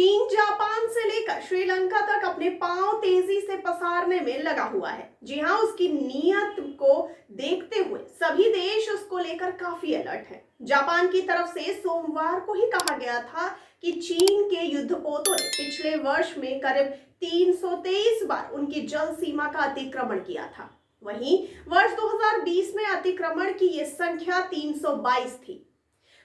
चीन जापान से लेकर श्रीलंका तक अपने पांव तेजी से पसारने में लगा हुआ है। जी हां, उसकी नीयत को देखते हुए सभी देश उसको लेकर काफी अलर्ट हैं। जापान की तरफ से सोमवार को ही कहा गया था कि चीन के युद्धपोतों ने पिछले वर्ष में करीब 323 बार उनकी जल सीमा का अतिक्रमण किया था। वहीं वर्ष 2020 में अतिक्रमण की यह संख्या 322 थी।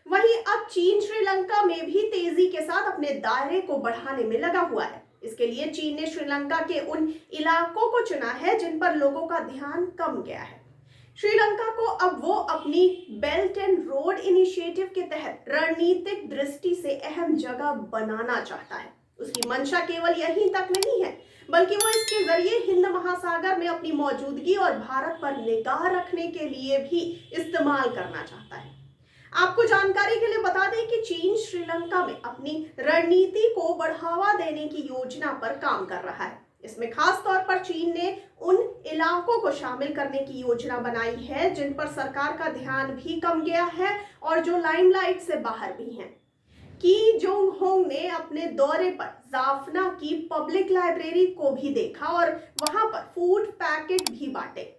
वहीं अब चीन श्रीलंका में भी तेजी के साथ अपने दायरे को बढ़ाने में लगा हुआ है। इसके लिए चीन ने श्रीलंका के उन इलाकों को चुना है जिन पर लोगों का ध्यान कम गया है। श्रीलंका को अब वो अपनी बेल्ट एंड रोड इनिशिएटिव के तहत रणनीतिक दृष्टि से अहम जगह बनाना चाहता है। उसकी मंशा केवल यहीं तक नहीं है, बल्कि वो इसके जरिए हिंद महासागर में अपनी मौजूदगी और भारत पर निगाह रखने के लिए भी इस्तेमाल करना चाहता है। आपको जानकारी के लिए बता दें कि चीन श्रीलंका में अपनी रणनीति को बढ़ावा देने की योजना पर काम कर रहा है। इसमें खास तौर पर चीन ने उन इलाकों को शामिल करने की योजना बनाई है जिन पर सरकार का ध्यान भी कम गया है और जो लाइमलाइट से बाहर भी हैं। की जोंग होंग ने अपने दौरे पर जाफना की पब्लिक लाइब्रेरी को भी देखा और वहां पर फूड पैकेट भी बांटे।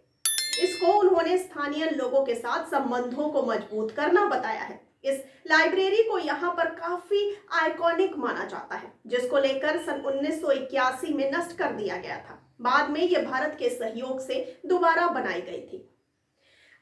इसको उन्होंने स्थानीय लोगों के साथ संबंधों को मजबूत करना बताया है। इस लाइब्रेरी को यहाँ पर काफी आइकॉनिक माना जाता है, जिसको लेकर सन 1981 में नष्ट कर दिया गया था। बाद में यह भारत के सहयोग से दोबारा बनाई गई थी।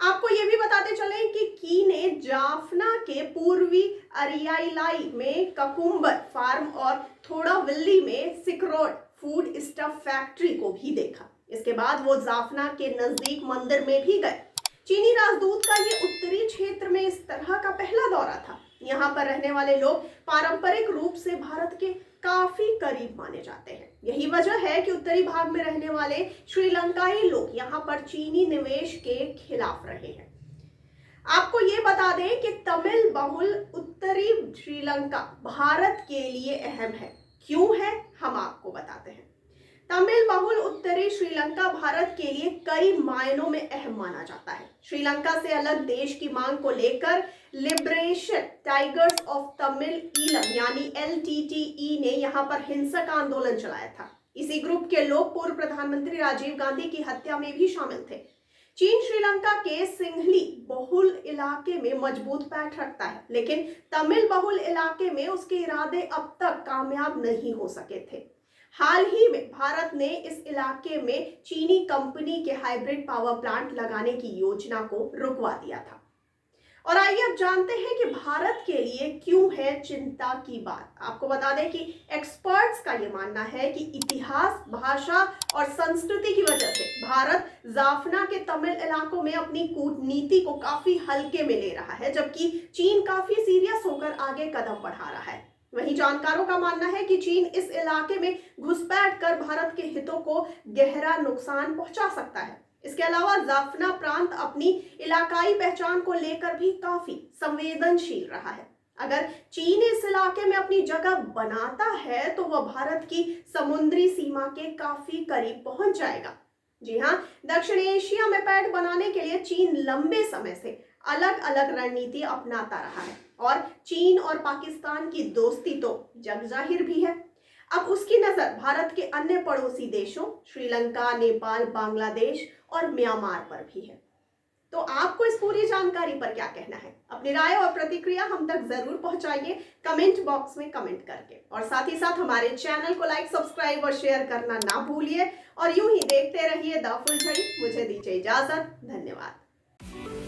आपको ये भी बताते चले कि की ने जाफना के पूर्वी अरियालाई में ककुम्बर फार्म और थोड़ा विल्ली में सिकरोड फूड स्टफ फैक्ट्री को भी देखा। इसके बाद वो जाफना के नजदीक मंदिर में भी गए। चीनी राजदूत का ये उत्तरी क्षेत्र में इस तरह का पहला दौरा था। यहाँ पर रहने वाले लोग पारंपरिक रूप से भारत के काफी करीब माने जाते हैं। यही वजह है कि उत्तरी भाग में रहने वाले श्रीलंकाई लोग यहाँ पर चीनी निवेश के खिलाफ रहे हैं। आपको ये बता दें कि तमिल बहुल उत्तरी श्रीलंका भारत के लिए अहम है। क्यों है, हम आपको बताते हैं। तमिल बहुल उत्तरी श्रीलंका भारत के लिए कई मायनों में अहम माना जाता है। श्रीलंका से अलग देश की मांग को लेकर liberation tigers of Tamil Eelam यानी LTTE ने यहां पर हिंसक आंदोलन चलाया था। इसी ग्रुप के लोग पूर्व प्रधानमंत्री राजीव गांधी की हत्या में भी शामिल थे। चीन श्रीलंका के सिंघली बहुल इलाके में मजबूत पैठ रखता है, लेकिन तमिल बहुल इलाके में उसके इरादे अब तक कामयाब नहीं हो सके थे। हाल ही में भारत ने इस इलाके में चीनी कंपनी के हाइब्रिड पावर प्लांट लगाने की योजना को रुकवा दिया था। और आइए अब जानते हैं कि भारत के लिए क्यों है चिंता की बात। आपको बता दें कि एक्सपर्ट्स का ये मानना है कि इतिहास, भाषा और संस्कृति की वजह से भारत जाफना के तमिल इलाकों में अपनी कूटनीति को काफी हल्के में ले रहा है, जबकि चीन काफी सीरियस होकर आगे कदम बढ़ा रहा है। वहीं जानकारों का मानना है कि चीन इस इलाके में घुसपैठ कर भारत के हितों को गहरा नुकसान पहुंचा सकता है। इसके अलावा जाफना प्रांत अपनी इलाकाई पहचान को लेकर भी काफी संवेदनशील रहा है। अगर चीन इस इलाके में अपनी जगह बनाता है तो वह भारत की समुद्री सीमा के काफी करीब पहुंच जाएगा। जी हाँ, दक्षिण एशिया में पैठ बनाने के लिए चीन लंबे समय से अलग अलग रणनीति अपनाता रहा है और चीन और पाकिस्तान की दोस्ती तो जगजाहिर भी है। अब उसकी नजर भारत के अन्य पड़ोसी देशों श्रीलंका, नेपाल, बांग्लादेश और म्यांमार पर भी है। तो आपको इस पूरी जानकारी पर क्या कहना है? अपनी राय और प्रतिक्रिया हम तक जरूर पहुंचाइए कमेंट बॉक्स में कमेंट करके, और साथ ही साथ हमारे चैनल को लाइक, सब्सक्राइब और शेयर करना ना भूलिए। और यूं ही देखते रहिए द फुल झड़ी। मुझे दीजिए इजाजत। धन्यवाद।